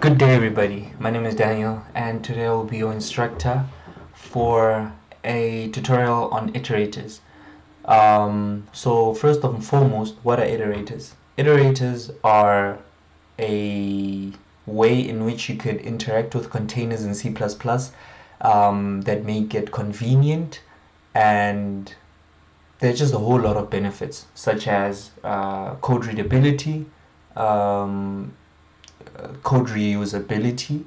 Good day everybody, my name is Daniel and today I will be your instructor for a tutorial on iterators. So first and foremost, what are iterators? Iterators are a way in which you could interact with containers in C++ that make it convenient, and there's just a whole lot of benefits such as code readability, code reusability,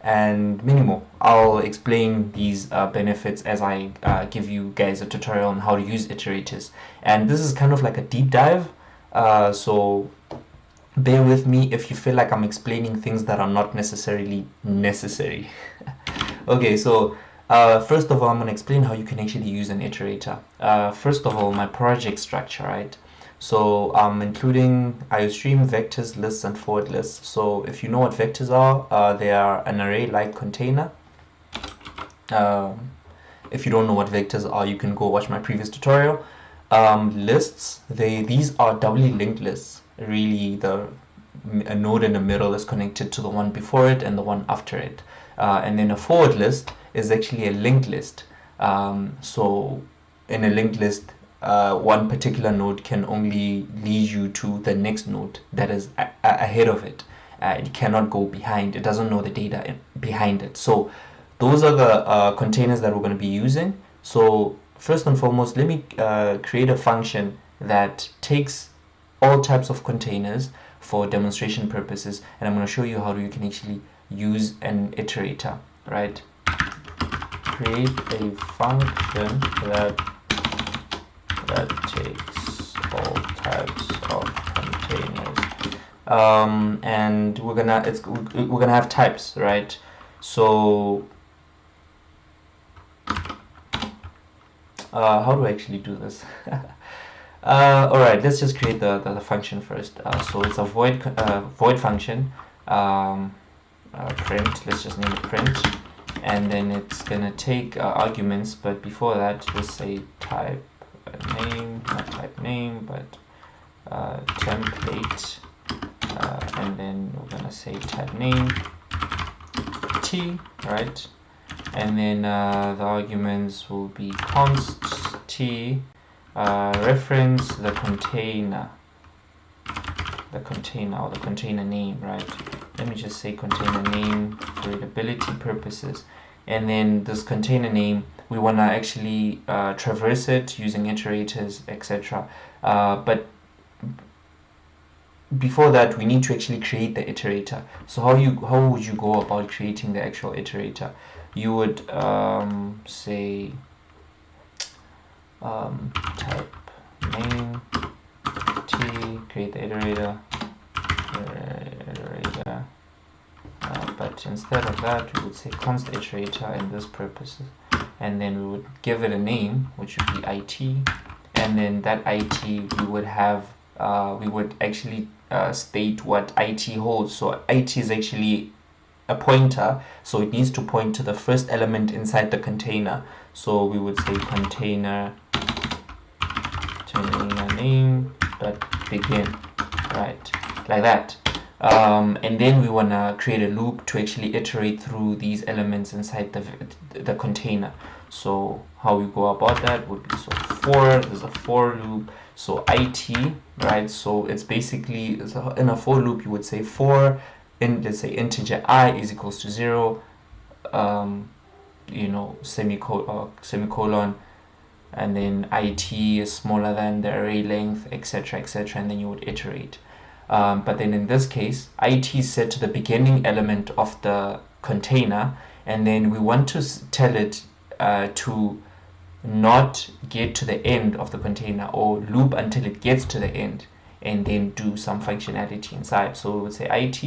and many more. I'll explain these benefits as I give you guys a tutorial on how to use iterators, and this is kind of like a deep dive, so bear with me if you feel like I'm explaining things that are not necessarily necessary. Okay, so first of all, I'm going to explain how you can actually use an iterator. First of all, my project structure, right? So I'm including IOStream, vectors, lists, and forward lists. So if you know what vectors are, they are an array-like container. If you don't know what vectors are, you can go watch my previous tutorial. Lists, these are doubly linked lists. Really, a node in the middle is connected to the one before it and the one after it. And then a forward list is actually a linked list. So in a linked list, one particular node can only lead you to the next node that is ahead of it. It cannot go behind. It doesn't know the data behind it. So those are the containers that we're going to be using. So first and foremost, let me create a function that takes all types of containers for demonstration purposes, and I'm going to show you how you can actually use an iterator, right? Create a function that takes all types of containers, and we're gonna have types, right? So how do I actually do this? Alright, let's just create the function first. So it's a void function, print, let's just name it print, and then it's gonna take arguments, but before that just say type name, not type name, but template, and then we're gonna say type name t, right? And then the arguments will be const t, reference the container or the container name, right? Let me just say container name for readability purposes. And then this container name, we want to actually traverse it using iterators, etc. But before that, we need to actually create the iterator. So how would you go about creating the actual iterator? You would say type name t, create the iterator, but instead of that we would say const iterator in this purposes, and then we would give it a name which would be it, and then that it we would have we would actually state what it holds. So it is actually a pointer, so it needs to point to the first element inside the container. So we would say container name dot begin, right, like that. And then we want to create a loop to actually iterate through these elements inside the container. So how we go about that would be, so there's a for loop, so it, right? So it's basically, in a for loop you would say for, let's say integer I is equals to 0, semicolon, and then it is smaller than the array length, etc., etc., and then you would iterate. But then in this case, it is set to the beginning element of the container, and then we want to tell it to not get to the end of the container, or loop until it gets to the end and then do some functionality inside. So we would say it,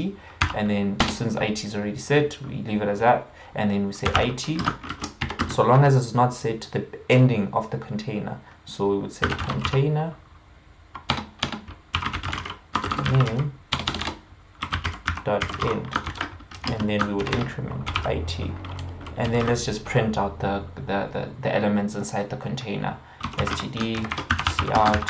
and then since it is already set, we leave it as that, and then we say it so long as it's not set to the ending of the container. So we would say container name dot end, and then we would increment it, and then let's just print out the elements inside the container, std cout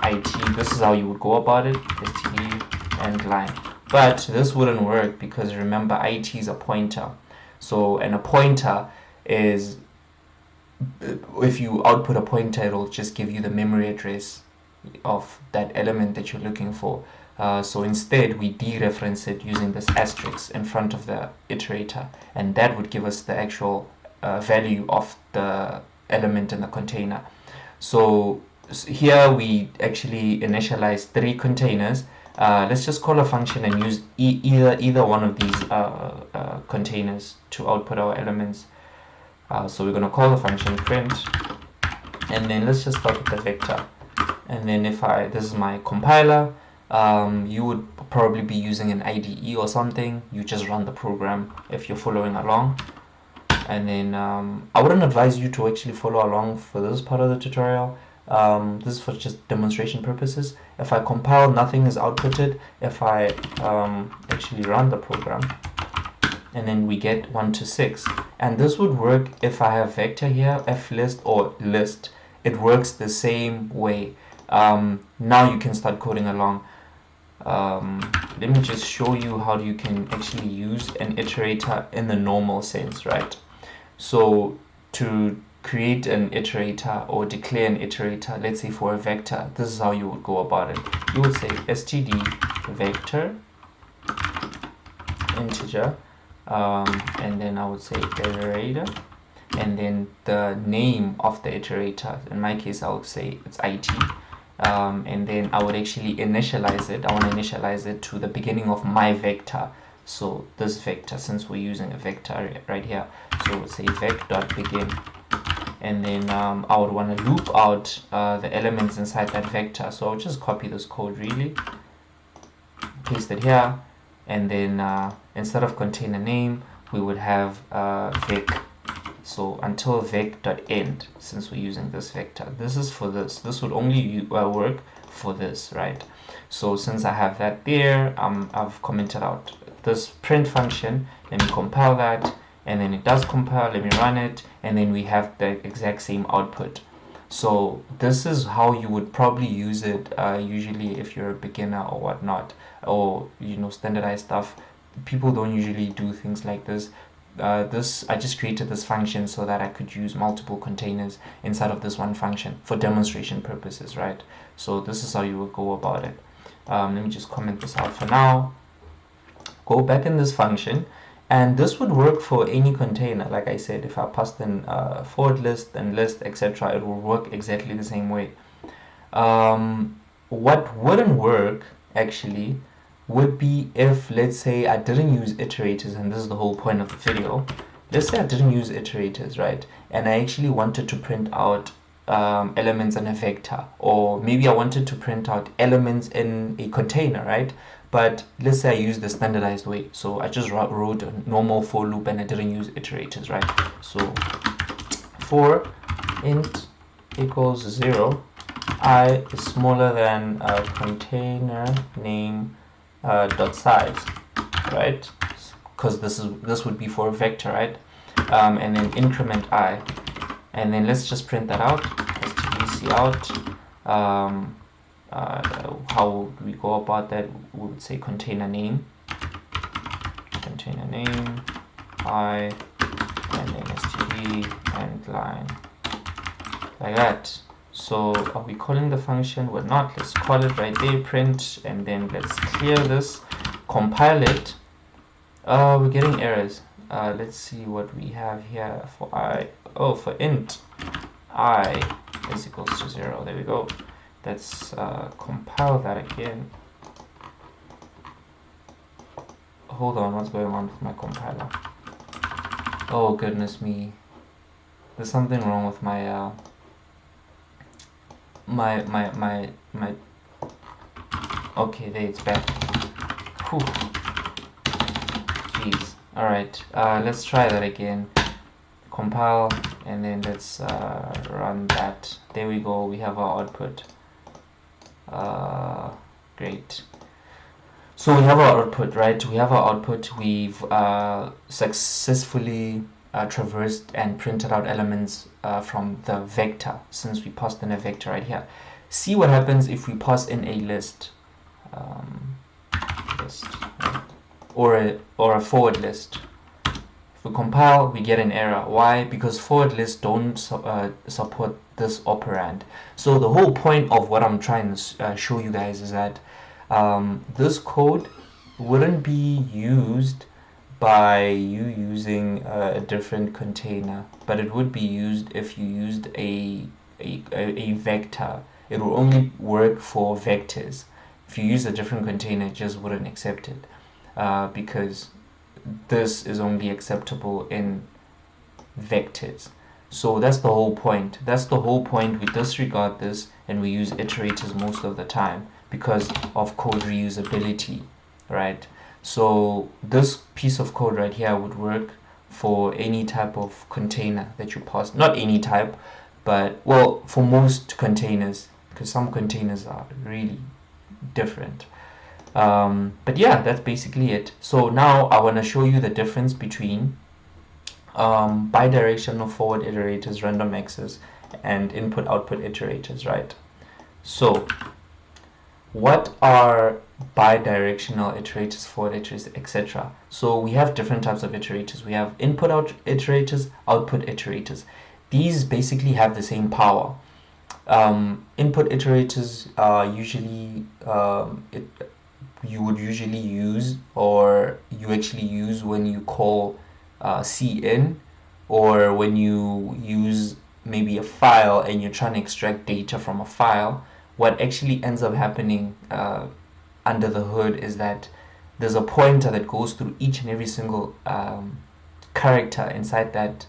it. This is how you would go about it, std end line. But this wouldn't work because remember IT is a pointer. So, and a pointer is, if you output a pointer, it'll just give you the memory address of that element that you're looking for. So instead we dereference it using this asterisk in front of the iterator, and that would give us the actual value of the element in the container. So here we actually initialize 3 containers. Let's just call a function and use either one of these containers to output our elements. So we're going to call the function print, and then let's just start with the vector. And then if this is my compiler, you would probably be using an IDE or something. You just run the program if you're following along. And then I wouldn't advise you to actually follow along for this part of the tutorial. This is for just demonstration purposes. If I compile, nothing is outputted. If I actually run the program, and then we get 1 to 6, and this would work if I have vector here, flist or list. It works the same way. Now you can start coding along. Let me just show you how you can actually use an iterator in the normal sense, right? So to create an iterator or declare an iterator, let's say for a vector, this is how you would go about it. You would say std vector integer, and then I would say iterator, and then the name of the iterator. In my case, I would say it's IT. And then I would actually initialize it. I want to initialize it to the beginning of my vector. So this vector, since we're using a vector right here, so we'll say vec.begin. And then I would want to loop out the elements inside that vector. So I'll just copy this code really, paste it here, and then instead of container name, we would have vec. So until vec.end, since we're using this vector, this is for this. This would only work for this, right? So since I have that there, I've commented out this print function. Let me compile that, and then it does compile. Let me run it, and then we have the exact same output. So this is how you would probably use it usually if you're a beginner or whatnot, or standardized stuff. People don't usually do things like this. I just created this function so that I could use multiple containers inside of this one function for demonstration purposes, right? So this is how you would go about it. Let me just comment this out for now. Go back in this function, and this would work for any container. Like I said, if I passed in forward list and list, etc., it will work exactly the same way. What wouldn't work actually would be if, let's say, I didn't use iterators, and this is the whole point of the video. Let's say I didn't use iterators, right? And I actually wanted to print out elements in a vector, or maybe I wanted to print out elements in a container, right? But let's say I used the standardized way. So I just wrote a normal for loop and I didn't use iterators, right? So for int equals 0, I is smaller than container name dot size, right? Because this would be for a vector, right? And then increment I, and then let's just print that out. stdc out. How would we go about that? We would say container name I, and then std and line, like that. So are we calling the function? We're not. Let's call it right there, print, and then let's clear this, compile it. We're getting errors. Let's see what we have here for I. Oh, for int I is equals to 0. There we go. Let's compile that again. Hold on, what's going on with my compiler? Oh goodness me, there's something wrong with my okay, there, it's back. Whew. Jeez. Alright, let's try that again. Compile, and then let's run that. There we go, we have our output. Great. So we have our output, right? We have our output. We've successfully traversed and printed out elements from the vector, since we passed in a vector right here. See what happens if we pass in a list. list, right? or a forward list. If we compile, we get an error. Why? Because forward lists don't support this operand. So the whole point of what I'm trying to show you guys is that this code wouldn't be used by you using a different container, but it would be used if you used a vector. It will only work for vectors. If you use a different container, it just wouldn't accept it, because this is only acceptable in vectors. So that's the whole point. That's the whole point. We disregard this and we use iterators most of the time because of code reusability, right? So this piece of code right here would work for any type of container that you pass. Not any type, but well, for most containers, because some containers are really different. But yeah, that's basically it. So now I want to show you the difference between bidirectional forward iterators, random access, and input-output iterators, right? So what are bidirectional iterators, forward iterators, etc.? So we have different types of iterators. We have input-out iterators, output iterators. These basically have the same power. Input iterators are usually you would usually use, or you actually use when you call cin, or when you use maybe a file and you're trying to extract data from a file. What actually ends up happening under the hood is that there's a pointer that goes through each and every single character inside that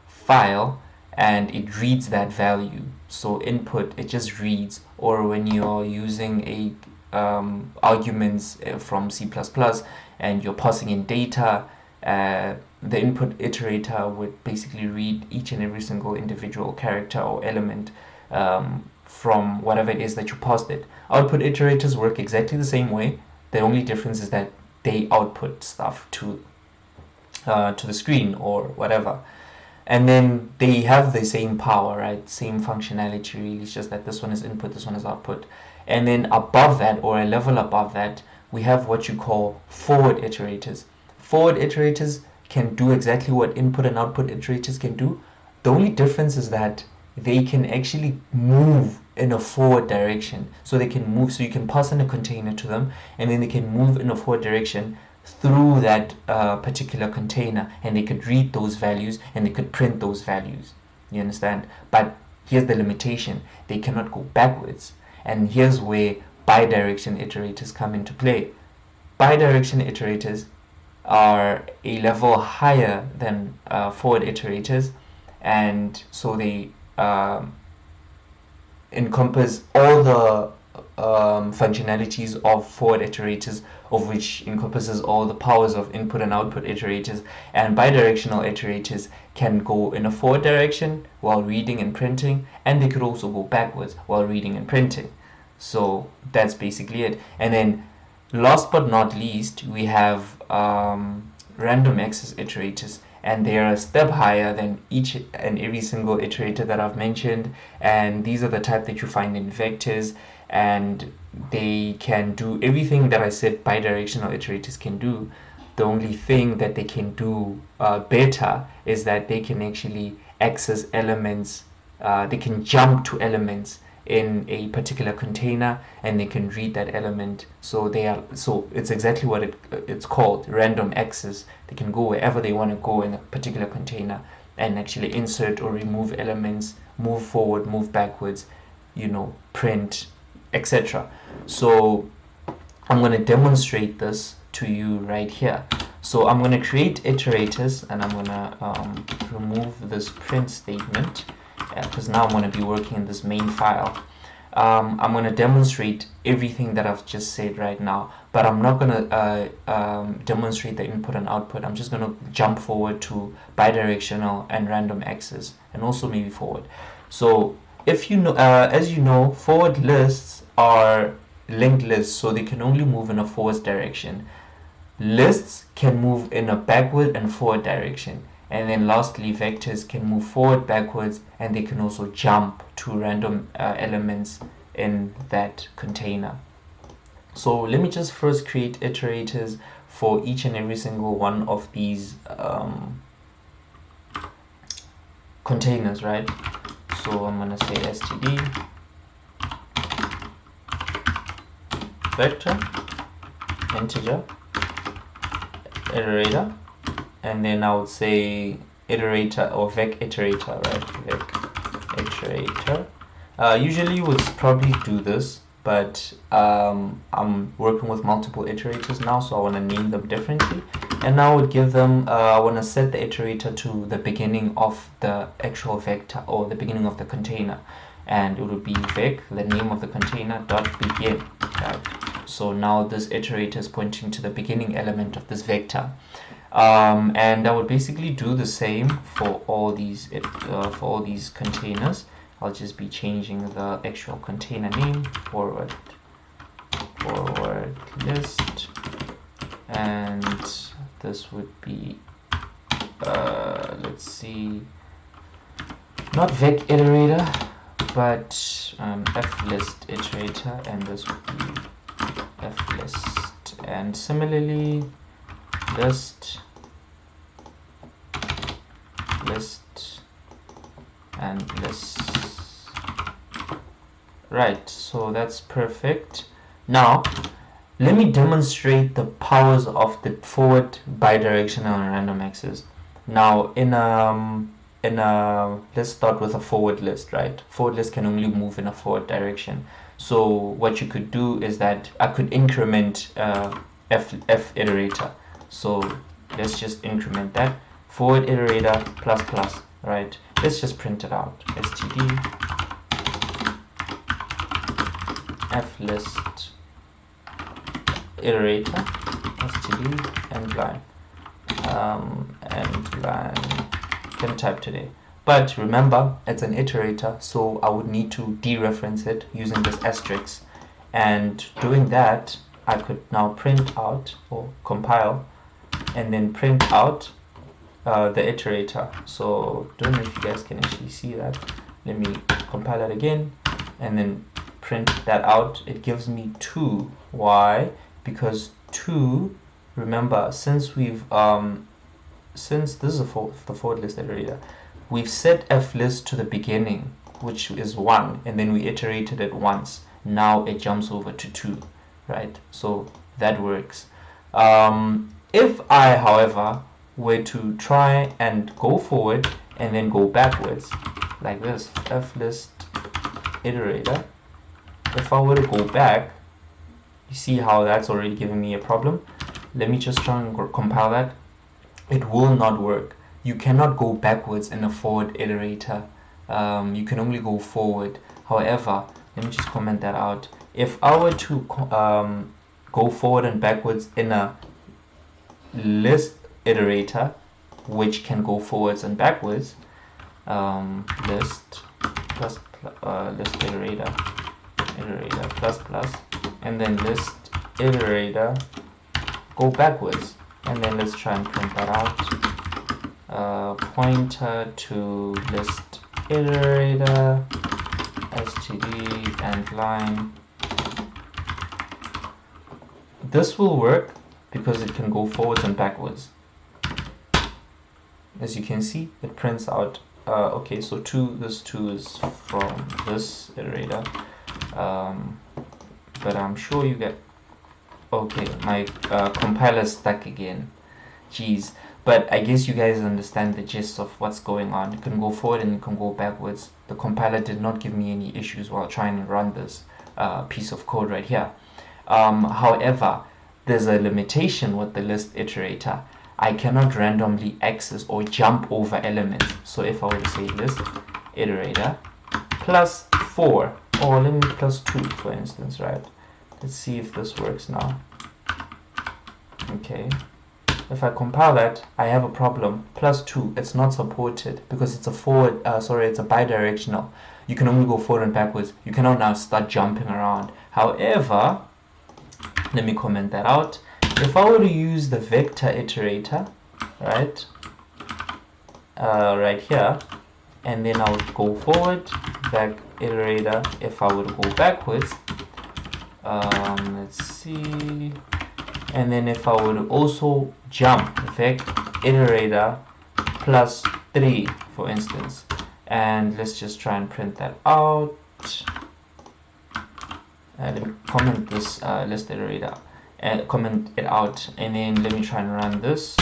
file, and it reads that value. So input, it just reads. Or when you're using a arguments from C++ and you're passing in data, the input iterator would basically read each and every single individual character or element from whatever it is that you passed it. Output iterators work exactly the same way. The only difference is that they output stuff to the screen or whatever. And then they have the same power, right? Same functionality really. It's just that this one is input, this one is output. And then above that, or a level above that, we have what you call forward iterators. Forward iterators can do exactly what input and output iterators can do. The only difference is that they can actually move in a forward direction. So they can move, so you can pass in a container to them, and then they can move in a forward direction through that particular container, and they could read those values and they could print those values. You understand? But here's the limitation: they cannot go backwards. And here's where bidirectional iterators come into play. Bidirectional iterators are a level higher than forward iterators, and so they encompass all the functionalities of forward iterators, of which encompasses all the powers of input and output iterators. And bidirectional iterators can go in a forward direction while reading and printing, and they could also go backwards while reading and printing. So that's basically it. And then last but not least, we have random access iterators, and they are a step higher than each and every single iterator that I've mentioned, and these are the type that you find in vectors, and they can do everything that I said bidirectional iterators can do. The only thing that they can do better is that they can actually access elements, they can jump to elements in a particular container, and they can read that element. So it's exactly what it's called, random access. They can go wherever they want to go in a particular container and actually insert or remove elements, move forward, move backwards, print, etc. So I'm going to demonstrate this to you right here. So I'm going to create iterators, and I'm going to remove this print statement, because now I'm going to be working in this main file. I'm going to demonstrate everything that I've just said right now, but I'm not going to demonstrate the input and output. I'm just going to jump forward to bidirectional and random access, and also maybe forward. So if you know, as you know, forward lists are linked lists, so they can only move in a forward direction. Lists can move in a backward and forward direction. And then lastly, vectors can move forward, backwards, and they can also jump to random elements in that container. So let me just first create iterators for each and every single one of these containers, right? So I'm gonna say std vector integer iterator, and then I would say iterator or vec iterator, right? Vec iterator. Usually you would probably do this, but I'm working with multiple iterators now, so I want to name them differently. And now I would give them, I want to set the iterator to the beginning of the actual vector or the beginning of the container. And it would be vec, the name of the container, dot begin. Right? So now this iterator is pointing to the beginning element of this vector. And I would basically do the same for all these containers. I'll just be changing the actual container name, forward list, and this would be let's see, not vec iterator, but flist iterator, and this would be flist, and similarly list and list. Right, so that's perfect. Now let me demonstrate the powers of the forward, bidirectional, and random access. Now let's start with a forward list, right? Forward list can only move in a forward direction. So what you could do is that I could increment f iterator. So let's just increment that forward iterator plus plus, right? Let's just print it out. std flist iterator std end line can type today, but remember it's an iterator, so I would need to dereference it using this asterisk, and doing that I could now print out or compile and then print out the iterator. So don't know if you guys can actually see that. Let me compile it again and then print that out. It gives me 2. Why? Because 2, remember, since we've since this is the forward list iterator, we've set flist to the beginning, which is 1, and then we iterated it once. Now it jumps over to 2, right? So that works. If I, however, were to try and go forward and then go backwards like this, flist iterator, if I were to go back, you see how that's already giving me a problem. Let me just try and compile that. It will not work. You cannot go backwards in a forward iterator. You can only go forward. However, let me just comment that out. If I were to go forward and backwards in a list iterator, which can go forwards and backwards, list iterator plus plus, and then list iterator go backwards, and then let's try and print that out. Pointer to list iterator std and line. This will work because it can go forwards and backwards. As you can see, it prints out. Okay, so this 2 is from this iterator, but I'm sure you get. Okay, my compiler stuck again. Jeez. But I guess you guys understand the gist of what's going on. It can go forward and it can go backwards. The compiler did not give me any issues while trying to run this piece of code right here. However, there's a limitation with the list iterator. I cannot randomly access or jump over elements. So if I were to say list iterator plus 4, or let me plus 2 for instance, right? Let's see if this works now. Okay. If I compile that, I have a problem. Plus 2, it's not supported because it's a forward, it's a bidirectional. You can only go forward and backwards. You cannot now start jumping around. However, let me comment that out. If I were to use the vector iterator, right, right here, and then I would go forward, back iterator. If I were to go backwards, Let's see. And then if I would also jump vec iterator plus 3, for instance, and let's just try and print that out. Let me comment this list iterator and comment it out, and then let me try and run this.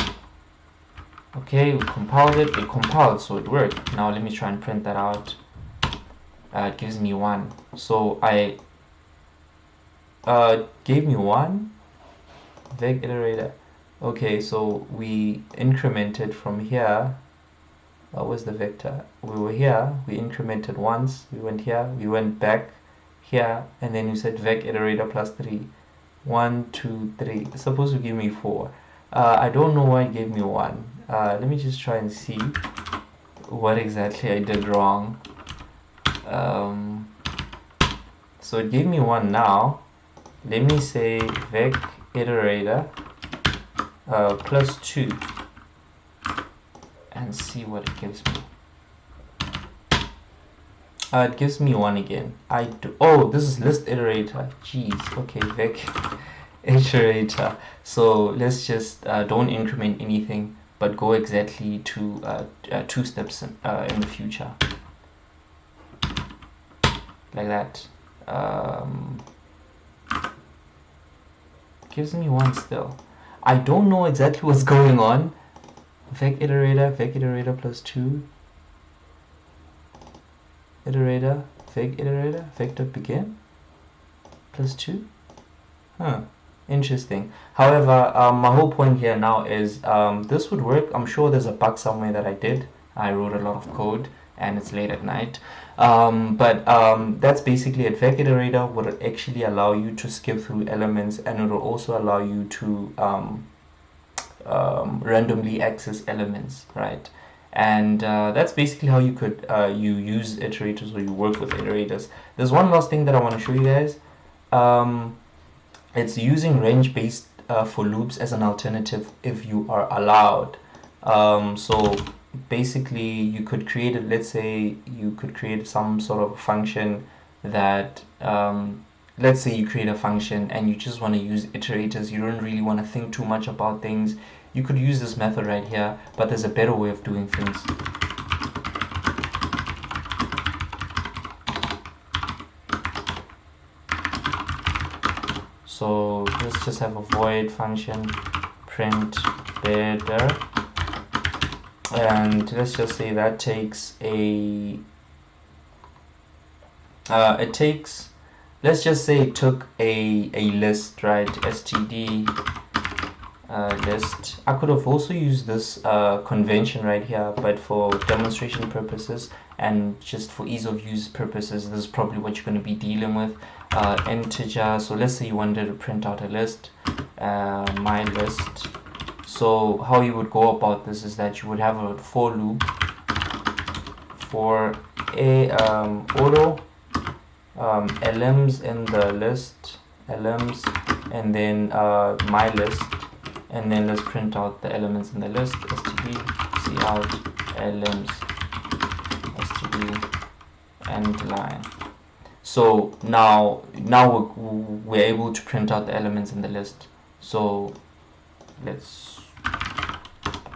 Okay, we compiled it. It compiled, so it worked. Now let me try and print that out. It gives me 1. So I gave me 1 vec iterator. Okay, so we incremented from here. What was the vector? We were here, we incremented once, we went here, we went back here, and then you said vec iterator plus 3. 1, 2, 3. It's supposed to give me 4. I don't know why it gave me 1. Let me just try and see what exactly I did wrong. So it gave me 1 now. Let me say vec iterator plus 2 and see what it gives me. It gives me 1 again. Oh, this is list iterator. Jeez. Okay, vec iterator. So let's just don't increment anything, but go exactly to 2 steps in the future, like that. Gives me 1 still. I don't know exactly what's going on. Vec iterator plus 2. Iterator, vec iterator, vector begin plus 2. Interesting. However, my whole point here now is this would work. I'm sure there's a bug somewhere that I did. I wrote a lot of code and it's late at night. But that's basically it. Vec iterator would actually allow you to skip through elements, and it will also allow you to randomly access elements, right? And that's basically how you could you use iterators, or you work with iterators. There's one last thing that I want to show you guys. It's using range-based for loops as an alternative if you are allowed. So basically you could create it. Let's say you could create some sort of function that let's say you create a function and you just want to use iterators. You don't really want to think too much about things. You could use this method right here, but there's a better way of doing things. So let's just have a void function print better, and let's just say that takes a let's just say it took a list, right? Std list. I could have also used this convention right here, but for demonstration purposes and just for ease of use purposes, this is probably what you're going to be dealing with. Integer. So let's say you wanted to print out a list, my list. So how you would go about this is that you would have a for loop for a auto lms in the list, lms, and then my list, and then let's print out the elements in the list, std cout lms std and line. So now we're able to print out the elements in the list. So let's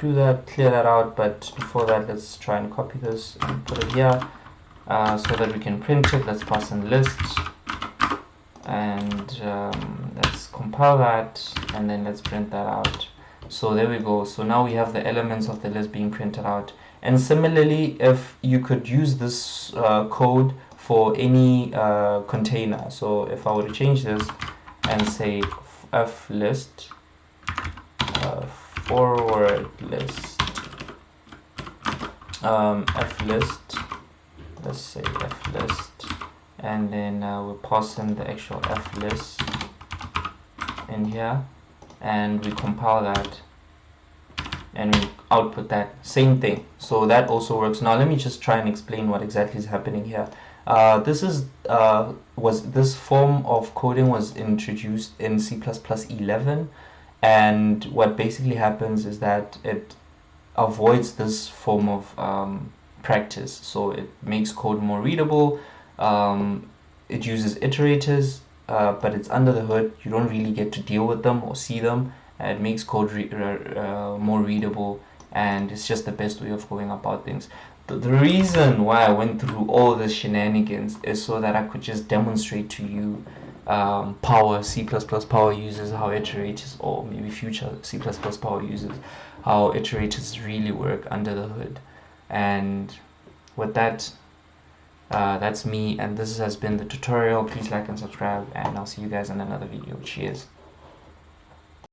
do that, clear that out, but before that let's try and copy this and put it here so that we can print it. Let's pass in list, and let's compile that, and then let's print that out. So there we go. So now we have the elements of the list being printed out. And similarly, if you could use this code for any container. So if I were to change this and say f list forward list f list, let's say f list, and then we'll pass in the actual f list in here, and we compile that and we output that same thing. So that also works. Now let me just try and explain what exactly is happening here. This form of coding was introduced in C++ 11, and what basically happens is that it avoids this form of practice. So it makes code more readable. It uses iterators but it's under the hood. You don't really get to deal with them or see them. It makes code more readable, and it's just the best way of going about things. The reason why I went through all the shenanigans is so that I could just demonstrate to you power C++ power uses, how iterators, or maybe future C++ power uses, how iterators really work under the hood. And with that, that's me, and this has been the tutorial. Please like and subscribe, and I'll see you guys in another video. Cheers.